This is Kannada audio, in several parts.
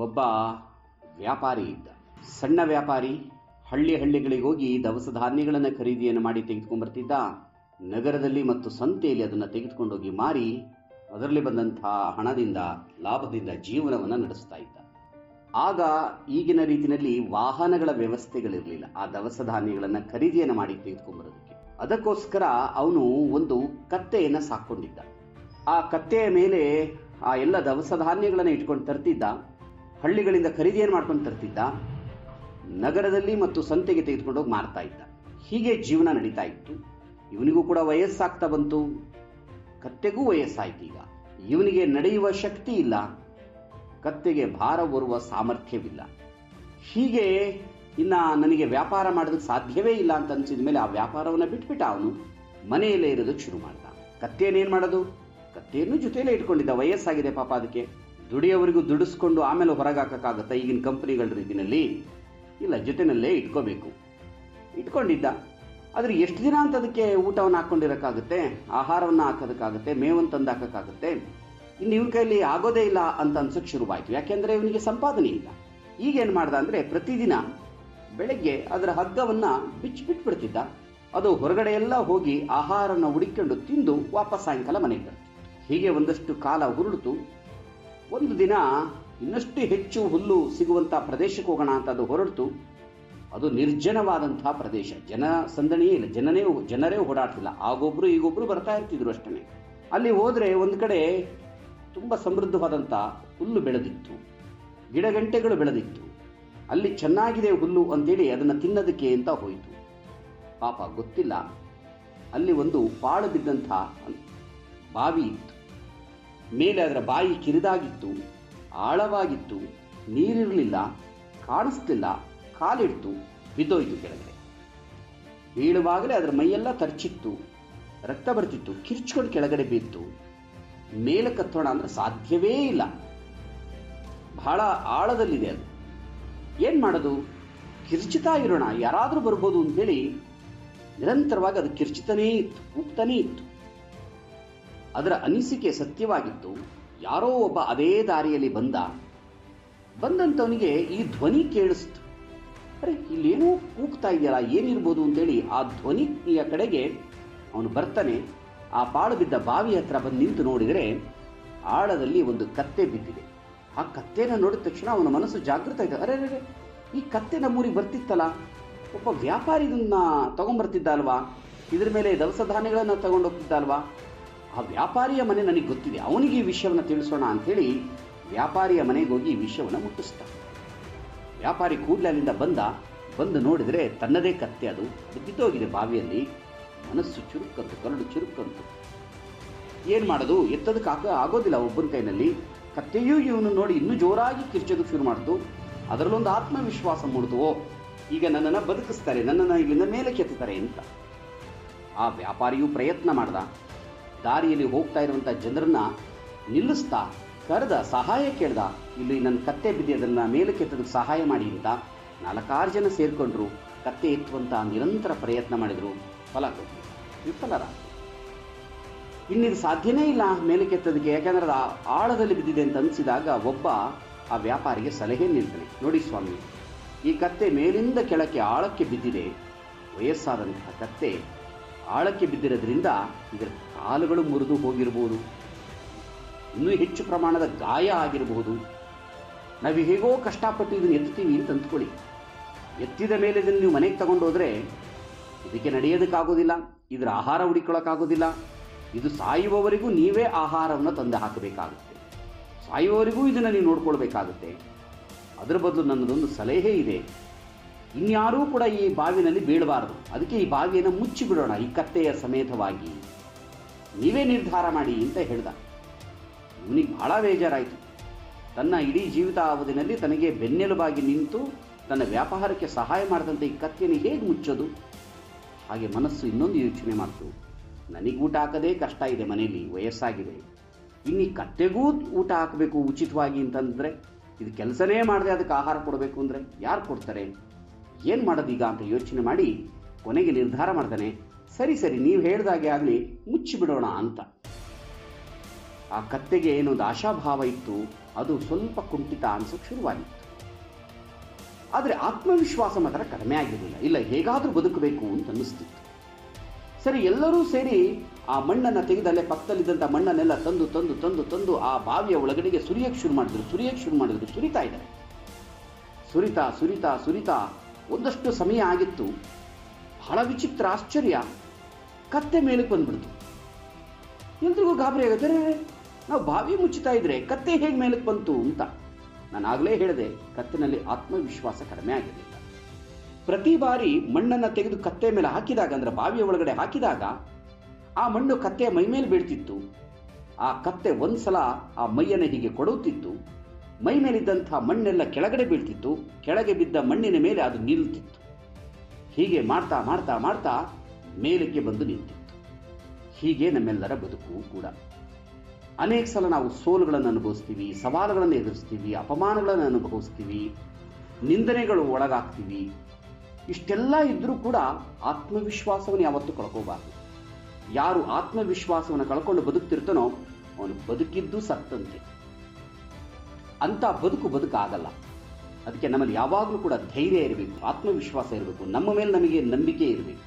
ಒಬ್ಬ ವ್ಯಾಪಾರಿ ಇದ್ದ. ಸಣ್ಣ ವ್ಯಾಪಾರಿ. ಹಳ್ಳಿಗಳಿಗೆ ಹೋಗಿ ದವಸ ಧಾನ್ಯಗಳನ್ನು ಖರೀದಿಯನ್ನು ಮಾಡಿ ತೆಗೆದುಕೊಂಡ್ಬರ್ತಿದ್ದ. ನಗರದಲ್ಲಿ ಮತ್ತು ಸಂತೆಯಲ್ಲಿ ಅದನ್ನು ತೆಗೆದುಕೊಂಡೋಗಿ ಮಾರಿ ಅದರಲ್ಲಿ ಬಂದಂತಹ ಹಣದಿಂದ, ಲಾಭದಿಂದ ಜೀವನವನ್ನು ನಡೆಸ್ತಾ ಇದ್ದ. ಆಗ ಈಗಿನ ರೀತಿಯಲ್ಲಿ ವಾಹನಗಳ ವ್ಯವಸ್ಥೆಗಳಿರಲಿಲ್ಲ ಆ ದವಸ ಧಾನ್ಯಗಳನ್ನು ಖರೀದಿಯನ್ನು ಮಾಡಿ ತೆಗೆದುಕೊಂಡ್ಬರೋದಕ್ಕೆ. ಅದಕ್ಕೋಸ್ಕರ ಅವನು ಒಂದು ಕತ್ತೆಯನ್ನು ಸಾಕೊಂಡಿದ್ದ. ಆ ಕತ್ತೆಯ ಮೇಲೆ ಆ ಎಲ್ಲ ದವಸ ಧಾನ್ಯಗಳನ್ನು ಇಟ್ಕೊಂಡು ತರ್ತಿದ್ದ. ಹಳ್ಳಿಗಳಿಂದ ಖರೀದಿಯನ್ನು ಮಾಡ್ಕೊಂಡು ತರ್ತಿದ್ದ. ನಗರದಲ್ಲಿ ಮತ್ತು ಸಂತೆಗೆ ತೆಗೆದುಕೊಂಡೋಗಿ ಮಾರ್ತಾ ಇದ್ದ. ಹೀಗೆ ಜೀವನ ನಡೀತಾ ಇತ್ತು. ಇವನಿಗೂ ಕೂಡ ವಯಸ್ಸಾಗ್ತಾ ಬಂತು. ಕತ್ತೆಗೂ ವಯಸ್ಸಾಯ್ತು. ಈಗ ಇವನಿಗೆ ನಡೆಯುವ ಶಕ್ತಿ ಇಲ್ಲ, ಕತ್ತೆಗೆ ಭಾರ ಹೊರುವ ಸಾಮರ್ಥ್ಯವಿಲ್ಲ. ಹೀಗೆ ನನಗೆ ವ್ಯಾಪಾರ ಮಾಡೋದಕ್ಕೆ ಸಾಧ್ಯವೇ ಇಲ್ಲ ಅಂತ ಅನಿಸಿದ ಮೇಲೆ ಆ ವ್ಯಾಪಾರವನ್ನು ಬಿಟ್ಬಿಟ್ಟ. ಅವನು ಮನೆಯಲ್ಲೇ ಇರೋದಕ್ಕೆ ಶುರು ಮಾಡ್ದ. ಕತ್ತೆಯನ್ನೇನು ಮಾಡೋದು? ಕತ್ತೆಯನ್ನು ಜೊತೆಯಲ್ಲೇ ಇಟ್ಕೊಂಡಿದ್ದ. ವಯಸ್ಸಾಗಿದೆ ಪಾಪ ಅದಕ್ಕೆ. ದುಡಿಯೋವರೆಗೂ ದುಡಿಸ್ಕೊಂಡು ಆಮೇಲೆ ಹೊರಗೆ ಹಾಕೋಕ್ಕಾಗತ್ತಾ ಈಗಿನ ಕಂಪನಿಗಳ ರೀತಿಯಲ್ಲಿ? ಇಲ್ಲ, ಜೊತೆಯಲ್ಲೇ ಇಟ್ಕೋಬೇಕು. ಇಟ್ಕೊಂಡಿದ್ದ. ಆದರೆ ಎಷ್ಟು ದಿನ ಅಂತ ಅದಕ್ಕೆ ಊಟವನ್ನು ಹಾಕ್ಕೊಂಡಿರೋಕ್ಕಾಗುತ್ತೆ, ಆಹಾರವನ್ನು ಹಾಕೋದಕ್ಕಾಗುತ್ತೆ, ಮೇವನ್ನು ತಂದು ಹಾಕೋಕ್ಕಾಗುತ್ತೆ? ಇನ್ನು ಇವನ ಕೈಯಲ್ಲಿ ಆಗೋದೇ ಇಲ್ಲ ಅಂತ ಅನ್ಸೋಕ್ಕೆ ಶುರುವಾಯಿತು. ಯಾಕೆಂದರೆ ಇವನಿಗೆ ಸಂಪಾದನೆ ಇಲ್ಲ. ಈಗೇನು ಮಾಡ್ದ ಅಂದರೆ ಪ್ರತಿದಿನ ಬೆಳಗ್ಗೆ ಅದರ ಹಗ್ಗವನ್ನು ಬಿಟ್ಬಿಡ್ತಿದ್ದ. ಅದು ಹೊರಗಡೆ ಎಲ್ಲ ಹೋಗಿ ಆಹಾರನ ಹುಡುಕೊಂಡು ತಿಂದು ವಾಪಸ್ ಸಾಯಂಕಾಲ ಮನೆಗೆ ಬರ್ತಿತ್ತು. ಹೀಗೆ ಒಂದಷ್ಟು ಕಾಲ ಹುರುಳಿತು. ಒಂದು ದಿನ ಇನ್ನಷ್ಟು ಹೆಚ್ಚು ಹುಲ್ಲು ಸಿಗುವಂಥ ಪ್ರದೇಶಕ್ಕೆ ಹೋಗೋಣ ಅಂತ ಅದು ಹೊರಡ್ತು. ಅದು ನಿರ್ಜನವಾದಂತಹ ಪ್ರದೇಶ, ಜನ ಸಂದಣಿಯೇ ಇಲ್ಲ, ಜನರೇ ಓಡಾಡ್ತಿಲ್ಲ. ಆಗೊಬ್ರು ಈಗೊಬ್ರು ಬರ್ತಾ ಇರ್ತಿದ್ರು ಅಷ್ಟೇ. ಅಲ್ಲಿ ಹೋದರೆ ಒಂದು ಕಡೆ ತುಂಬ ಸಮೃದ್ಧವಾದಂಥ ಹುಲ್ಲು ಬೆಳೆದಿತ್ತು, ಗಿಡಗಂಟೆಗಳು ಬೆಳೆದಿತ್ತು. ಅಲ್ಲಿ ಚೆನ್ನಾಗಿದೆ ಹುಲ್ಲು ಅಂತೇಳಿ ಅದನ್ನು ತಿನ್ನೋದಕ್ಕೆ ಅಂತ ಹೋಯಿತು. ಪಾಪ ಗೊತ್ತಿಲ್ಲ, ಅಲ್ಲಿ ಒಂದು ಪಾಳು ಬಿದ್ದಂಥ ಬಾವಿ ಇತ್ತು. ಮೇಲೆ ಅದರ ಬಾಯಿ ಕಿರಿದಾಗಿತ್ತು, ಆಳವಾಗಿತ್ತು, ನೀರಿರಲಿಲ್ಲ, ಕಾಣಿಸ್ತಿಲ್ಲ. ಕಾಲಿಡ್ತು, ಬಿದ್ದೋಯ್ತು ಕೆಳಗಡೆ. ಬೀಳುವಾಗಲೇ ಅದರ ಮೈಯೆಲ್ಲ ತರ್ಚಿತ್ತು, ರಕ್ತ ಬರ್ತಿತ್ತು. ಕಿರ್ಚ್ಕೊಂಡು ಕೆಳಗಡೆ ಬಿತ್ತು. ಮೇಲೆ ಕತ್ತೋಣ ಅಂದ್ರೆ ಸಾಧ್ಯವೇ ಇಲ್ಲ, ಬಹಳ ಆಳದಲ್ಲಿದೆ ಅದು. ಏನು ಮಾಡೋದು? ಕಿರ್ಚುತ್ತಾ ಇರೋಣ, ಯಾರಾದರೂ ಬರ್ಬೋದು ಅಂತೇಳಿ ನಿರಂತರವಾಗಿ ಅದು ಕಿರ್ಚುತ್ತಾನೇ ಇತ್ತು, ಕೂಗ್ತಾನೇ ಇತ್ತು. ಅದರ ಅನಿಸಿಕೆ ಸತ್ಯವಾಗಿತ್ತು. ಯಾರೋ ಒಬ್ಬ ಅದೇ ದಾರಿಯಲ್ಲಿ ಬಂದಂಥವನಿಗೆ ಈ ಧ್ವನಿ ಕೇಳಿಸ್ತು. ಅರೆ, ಇಲ್ಲೇನೋ ಕೂಗ್ತಾ ಇದೆಯಲ್ಲ, ಏನಿರ್ಬೋದು ಅಂತೇಳಿ ಆ ಧ್ವನಿಯ ಕಡೆಗೆ ಅವನು ಬರ್ತಾನೆ. ಆ ಪಾಳು ಬಿದ್ದ ಬಾವಿ ಹತ್ರ ಬಂದು ನಿಂತು ನೋಡಿದರೆ ಆಳದಲ್ಲಿ ಒಂದು ಕತ್ತೆ ಬಿದ್ದಿದೆ. ಆ ಕತ್ತೆನ ನೋಡಿದ ತಕ್ಷಣ ಅವನ ಮನಸ್ಸು ಜಾಗೃತ ಆಯಿತು. ಅರೆ, ಈ ಕತ್ತೆ ನಮ್ಮೂರಿಗೆ ಬರ್ತಿತ್ತಲ್ಲ, ಒಬ್ಬ ವ್ಯಾಪಾರಿ ಇದನ್ನ ತಗೊಂಡ್ಬರ್ತಿದ್ದ ಅಲ್ವಾ, ಇದ್ರ ಮೇಲೆ ದವಸ ಧಾನ್ಯಗಳನ್ನು ತಗೊಂಡೋಗ್ತಿದ್ದ ಅಲ್ವಾ, ಆ ವ್ಯಾಪಾರಿಯ ಮನೆ ನನಗೆ ಗೊತ್ತಿದೆ, ಅವನಿಗೆ ಈ ವಿಷಯವನ್ನು ತಿಳಿಸೋಣ ಅಂಥೇಳಿ ವ್ಯಾಪಾರಿಯ ಮನೆಗೆ ಹೋಗಿ ಈ ವಿಷಯವನ್ನು ಮುಟ್ಟಿಸ್ತ. ವ್ಯಾಪಾರಿ ಕೂಡಲೇ ಅಲ್ಲಿಂದ ಬಂದು ನೋಡಿದರೆ ತನ್ನದೇ ಕತ್ತೆ, ಅದು ಬಿದ್ದೋಗಿದೆ ಬಾವಿಯಲ್ಲಿ. ಮನಸ್ಸು ಚುರುಕಂತು, ಕರಡು ಚುರುಕಂತು. ಏನು ಮಾಡೋದು? ಎತ್ತೋದಕ್ಕೆ ಆಗೋದಿಲ್ಲ ಒಬ್ಬನ ಕೈನಲ್ಲಿ. ಕತ್ತೆಯೂ ಇವನು ನೋಡಿ ಇನ್ನೂ ಜೋರಾಗಿ ಕಿರ್ಚೋದಕ್ಕೆ ಶುರು ಮಾಡ್ತು. ಅದರಲ್ಲೊಂದು ಆತ್ಮವಿಶ್ವಾಸ ಮೂಡ್ತು. ಓ, ಈಗ ನನ್ನನ್ನು ಬದುಕಿಸ್ತಾರೆ, ನನ್ನನ್ನು ಇಲ್ಲಿಂದ ಮೇಲೆ ಕೆತ್ತುತ್ತಾರೆ ಅಂತ. ಆ ವ್ಯಾಪಾರಿಯೂ ಪ್ರಯತ್ನ ಮಾಡ್ದ. ದಾರಿಯಲ್ಲಿ ಹೋಗ್ತಾ ಇರುವಂಥ ಜನರನ್ನ ನಿಲ್ಲಿಸ್ತಾ ಕರೆದ, ಸಹಾಯ ಕೇಳ್ದ. ಇಲ್ಲಿ ನನ್ನ ಕತ್ತೆ ಬಿದ್ದಿ, ಅದನ್ನು ಮೇಲೆ ಕೆತ್ತೋದಕ್ಕೆ ಸಹಾಯ ಮಾಡಿ ಅಂತ 4-6 ಜನ ಸೇರಿಕೊಂಡ್ರು. ಕತ್ತೆ ಎತ್ತುವಂಥ ನಿರಂತರ ಪ್ರಯತ್ನ ಮಾಡಿದರು. ವಿಫಲರಾದರು. ಇನ್ನಿದು ಸಾಧ್ಯನೇ ಇಲ್ಲ ಮೇಲೆ ಕೆತ್ತೋದಕ್ಕೆ, ಯಾಕೆಂದ್ರೆ ಅದು ಆಳದಲ್ಲಿ ಬಿದ್ದಿದೆ ಅಂತ ಅನಿಸಿದಾಗ ಒಬ್ಬ ಆ ವ್ಯಾಪಾರಿಗೆ ಸಲಹೆ ನೀಡ್ತಾನೆ. ನೋಡಿ ಸ್ವಾಮಿ, ಈ ಕತ್ತೆ ಮೇಲಿಂದ ಕೆಳಕ್ಕೆ ಆಳಕ್ಕೆ ಬಿದ್ದಿದೆ. ವಯಸ್ಸಾದಂತಹ ಕತ್ತೆ ಆಳಕ್ಕೆ ಬಿದ್ದಿರೋದ್ರಿಂದ ಇದರ ಕಾಲುಗಳು ಮುರಿದು ಹೋಗಿರಬಹುದು, ಇನ್ನೂ ಹೆಚ್ಚು ಪ್ರಮಾಣದ ಗಾಯ ಆಗಿರಬಹುದು. ನಾವು ಹೇಗೋ ಕಷ್ಟಪಟ್ಟು ಇದನ್ನು ಎತ್ತೀವಿ ಅಂತ ಅಂದ್ಕೊಳ್ಳಿ. ಎತ್ತಿದ ಮೇಲೆ ಇದನ್ನು ನೀವು ಮನೆಗೆ ತಗೊಂಡೋದ್ರೆ ಇದಕ್ಕೆ ನಡೆಯೋದಕ್ಕಾಗೋದಿಲ್ಲ, ಇದರ ಆಹಾರ ಹುಡುಕೊಳ್ಳೋಕ್ಕಾಗೋದಿಲ್ಲ. ಇದು ಸಾಯುವವರೆಗೂ ನೀವೇ ಆಹಾರವನ್ನು ತಂದು ಹಾಕಬೇಕಾಗುತ್ತೆ, ಸಾಯುವವರೆಗೂ ಇದನ್ನು ನೀವು ನೋಡ್ಕೊಳ್ಬೇಕಾಗುತ್ತೆ. ಅದರ ಬದಲು ನನ್ನದೊಂದು ಸಲಹೆ ಇದೆ, ಇನ್ಯಾರೂ ಕೂಡ ಈ ಬಾವಿನಲ್ಲಿ ಬೀಳಬಾರದು. ಅದಕ್ಕೆ ಈ ಬಾವಿಯನ್ನು ಮುಚ್ಚಿಬಿಡೋಣ, ಈ ಕತ್ತೆಯ ಸಮೇತವಾಗಿ ನೀವೇ ನಿರ್ಧಾರ ಮಾಡಿ ಅಂತ ಹೇಳ್ದ. ಇವನಿಗೆ ಬಹಳ ಬೇಜಾರಾಯಿತು. ತನ್ನ ಇಡೀ ಜೀವಿತಾವಧಿನಲ್ಲಿ ತನಗೆ ಬೆನ್ನೆಲುಬಾಗಿ ನಿಂತು ತನ್ನ ವ್ಯಾಪಾರಕ್ಕೆ ಸಹಾಯ ಮಾಡಿದಂಥ ಈ ಕತ್ತೆಯನ್ನು ಹೇಗೆ ಮುಚ್ಚೋದು? ಹಾಗೆ ಮನಸ್ಸು ಇನ್ನೊಂದು ಯೋಚನೆ ಮಾಡ್ತು. ನನಗೆ ಊಟ ಹಾಕೋದೇ ಕಷ್ಟ ಇದೆ, ಮನೆಯಲ್ಲಿ ವಯಸ್ಸಾಗಿದೆ, ಇನ್ನು ಈ ಕತ್ತೆಗೂ ಊಟ ಹಾಕಬೇಕು ಉಚಿತವಾಗಿ ಅಂತಂದರೆ, ಇದು ಕೆಲಸನೇ ಮಾಡದೆ ಅದಕ್ಕೆ ಆಹಾರ ಕೊಡಬೇಕು ಅಂದರೆ ಯಾರು ಕೊಡ್ತಾರೆ? ಏನು ಮಾಡೋದೀಗ ಅಂತ ಯೋಚನೆ ಮಾಡಿ ಕೊನೆಗೆ ನಿರ್ಧಾರ ಮಾಡ್ತಾನೆ, ಸರಿ ನೀವು ಹೇಳ್ದಾಗೆ ಆಗಲಿ, ಮುಚ್ಚಿಬಿಡೋಣ ಅಂತ. ಆ ಕತ್ತೆಗೆ ಏನೊಂದು ಆಶಾಭಾವ ಇತ್ತು. ಅದು ಸ್ವಲ್ಪ ಕುಂಠಿತ ಅನ್ಸೋಕೆ ಶುರುವಾಗಿತ್ತು. ಆದರೆ ಆತ್ಮವಿಶ್ವಾಸ ಮಾತ್ರ ಕಡಿಮೆ ಆಗಿರಲಿಲ್ಲ. ಇಲ್ಲ, ಹೇಗಾದರೂ ಬದುಕಬೇಕು ಅಂತ ಅನ್ನಿಸ್ತಿತ್ತು. ಸರಿ, ಎಲ್ಲರೂ ಸೇರಿ ಆ ಮಣ್ಣನ್ನು ತೆಗೆದಲ್ಲೇ ಪಕ್ಕದಲ್ಲಿದ್ದಂಥ ಮಣ್ಣನ್ನೆಲ್ಲ ತಂದು ತಂದು ತಂದು ತಂದು ಆ ಬಾವಿಯ ಒಳಗಡೆಗೆ ಸುರಿಯಕ್ಕೆ ಶುರು ಮಾಡಿದ್ರು. ಸುರಿತಾ ಇದ್ದಾರೆ. ಸುರಿತಾ ಸುರಿತಾ ಸುರಿತಾ ಒಂದಷ್ಟು ಸಮಯ ಆಗಿತ್ತು. ಬಹಳ ವಿಚಿತ್ರ, ಆಶ್ಚರ್ಯ, ಕತ್ತೆ ಮೇಲಕ್ಕೆ ಬಂದ್ಬಿಡ್ತು. ಎಲ್ರಿಗೂ ಗಾಬರಿ ಆಗುತ್ತೆ, ನಾವು ಬಾವಿ ಮುಚ್ಚುತ್ತಾ ಇದ್ರೆ ಕತ್ತೆ ಹೇಗೆ ಮೇಲಕ್ಕೆ ಬಂತು ಅಂತ. ನಾನು ಆಗಲೇ ಹೇಳಿದೆ, ಕತ್ತಿನಲ್ಲಿ ಆತ್ಮವಿಶ್ವಾಸ ಕಡಿಮೆ ಆಗಿರಲಿಲ್ಲ. ಪ್ರತಿ ಬಾರಿ ಮಣ್ಣನ್ನು ತೆಗೆದು ಕತ್ತೆ ಮೇಲೆ ಹಾಕಿದಾಗ, ಅಂದ್ರೆ ಬಾವಿಯ ಒಳಗಡೆ ಹಾಕಿದಾಗ, ಆ ಮಣ್ಣು ಕತ್ತೆಯ ಮೈ ಮೇಲೆ ಬೀಳ್ತಿತ್ತು. ಆ ಕತ್ತೆ ಒಂದ್ಸಲ ಆ ಮೈಯನ್ನು ಹೀಗೆ ಕೊಡುತ್ತಿತ್ತು. ಮೈ ಮೇಲಿದ್ದಂಥ ಮಣ್ಣೆಲ್ಲ ಕೆಳಗಡೆ ಬೀಳ್ತಿತ್ತು. ಕೆಳಗೆ ಬಿದ್ದ ಮಣ್ಣಿನ ಮೇಲೆ ಅದು ನಿಲ್ತಿತ್ತು. ಹೀಗೆ ಮಾಡ್ತಾ ಮಾಡ್ತಾ ಮಾಡ್ತಾ ಮೇಲಕ್ಕೆ ಬಂದು ನಿಂತಿತ್ತು. ಹೀಗೆ ನಮ್ಮೆಲ್ಲರ ಬದುಕು ಕೂಡ. ಅನೇಕ ಸಲ ನಾವು ಸೋಲುಗಳನ್ನು ಅನುಭವಿಸ್ತೀವಿ, ಸವಾಲುಗಳನ್ನು ಎದುರಿಸ್ತೀವಿ, ಅಪಮಾನಗಳನ್ನು ಅನುಭವಿಸ್ತೀವಿ, ನಿಂದನೆಗಳು ಒಳಗಾಗ್ತೀವಿ. ಇಷ್ಟೆಲ್ಲ ಇದ್ರೂ ಕೂಡ ಆತ್ಮವಿಶ್ವಾಸವನ್ನು ಯಾವತ್ತೂ ಕಳ್ಕೋಬಾರ್ದು. ಯಾರು ಆತ್ಮವಿಶ್ವಾಸವನ್ನು ಕಳ್ಕೊಂಡು ಬದುಕ್ತಿರ್ತಾನೋ ಅವನು ಬದುಕಿದ್ದು ಸತ್ತಂತೆ. ಅಂಥ ಬದುಕಾಗಲ್ಲ. ಅದಕ್ಕೆ ನಮ್ಮಲ್ಲಿ ಯಾವಾಗಲೂ ಕೂಡ ಧೈರ್ಯ ಇರಬೇಕು, ಆತ್ಮವಿಶ್ವಾಸ ಇರಬೇಕು, ನಮ್ಮ ಮೇಲೆ ನಮಗೆ ನಂಬಿಕೆ ಇರಬೇಕು.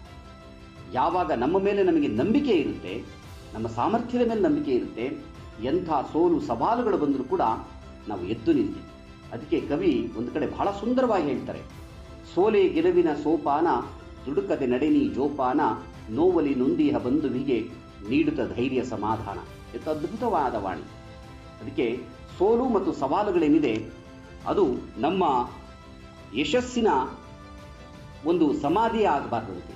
ಯಾವಾಗ ನಮ್ಮ ಮೇಲೆ ನಮಗೆ ನಂಬಿಕೆ ಇರುತ್ತೆ, ನಮ್ಮ ಸಾಮರ್ಥ್ಯದ ಮೇಲೆ ನಂಬಿಕೆ ಇರುತ್ತೆ, ಎಂಥ ಸೋಲು ಸವಾಲುಗಳು ಬಂದರೂ ಕೂಡ ನಾವು ಎದ್ದು ನಿಲ್ತೀವಿ. ಅದಕ್ಕೆ ಕವಿ ಒಂದು ಕಡೆ ಬಹಳ ಸುಂದರವಾಗಿ ಹೇಳ್ತಾರೆ, ಸೋಲೆ ಗೆಲುವಿನ ಸೋಪಾನ, ದುಡುಕದೆ ನಡೆನಿ ಜೋಪಾನ, ನೋವಲಿ ನೊಂದಿಹ ಬಂಧುವಿಗೆ ನೀಡುತ್ತ ಧೈರ್ಯ ಸಮಾಧಾನ. ಎಷ್ಟು ಅದ್ಭುತವಾದ ವಾಣಿ. ಅದಕ್ಕೆ ಸೋಲು ಮತ್ತು ಸವಾಲುಗಳೇನಿದೆ ಅದು ನಮ್ಮ ಯಶಸ್ಸಿನ ಒಂದು ಸಮಾಧಿ ಆಗಬಾರ್ದಂತೆ,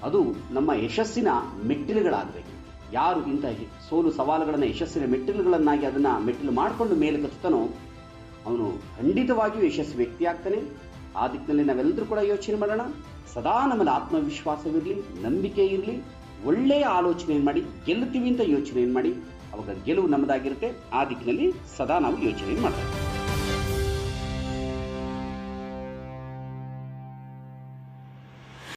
ಅದು ನಮ್ಮ ಯಶಸ್ಸಿನ ಮೆಟ್ಟಿಲುಗಳಾಗಬೇಕು. ಯಾರು ಇಂಥ ಸೋಲು ಸವಾಲುಗಳನ್ನು ಯಶಸ್ಸಿನ ಮೆಟ್ಟಿಲುಗಳನ್ನಾಗಿ ಅದನ್ನು ಮೆಟ್ಟಿಲು ಮಾಡಿಕೊಂಡು ಮೇಲೆ ಕತ್ತುತ್ತಾನೋ ಅವನು ಖಂಡಿತವಾಗಿಯೂ ಯಶಸ್ವಿ ವ್ಯಕ್ತಿ ಆಗ್ತಾನೆ. ಆ ದಿಕ್ಕಿನಲ್ಲಿ ನಾವೆಲ್ಲರೂ ಕೂಡ ಯೋಚನೆ ಮಾಡೋಣ. ಸದಾ ನಮ್ಮಲ್ಲಿ ಆತ್ಮವಿಶ್ವಾಸವಿರಲಿ, ನಂಬಿಕೆ ಇರಲಿ, ಒಳ್ಳೆಯ ಆಲೋಚನೆಯನ್ನು ಮಾಡಿ ಗೆಲ್ಲುತ್ತೀವಿ ಅಂತ ಯೋಚನೆಯನ್ನು ಮಾಡಿ, ಅವಾಗ ಗೆಲುವು ನಮ್ಮದಾಗಿರುತ್ತೆ. ಆ ದಿಕ್ಕಿನಲ್ಲಿ ಸದಾ ನಾವು ಯೋಚನೆ ಮಾಡ್ತೀವಿ.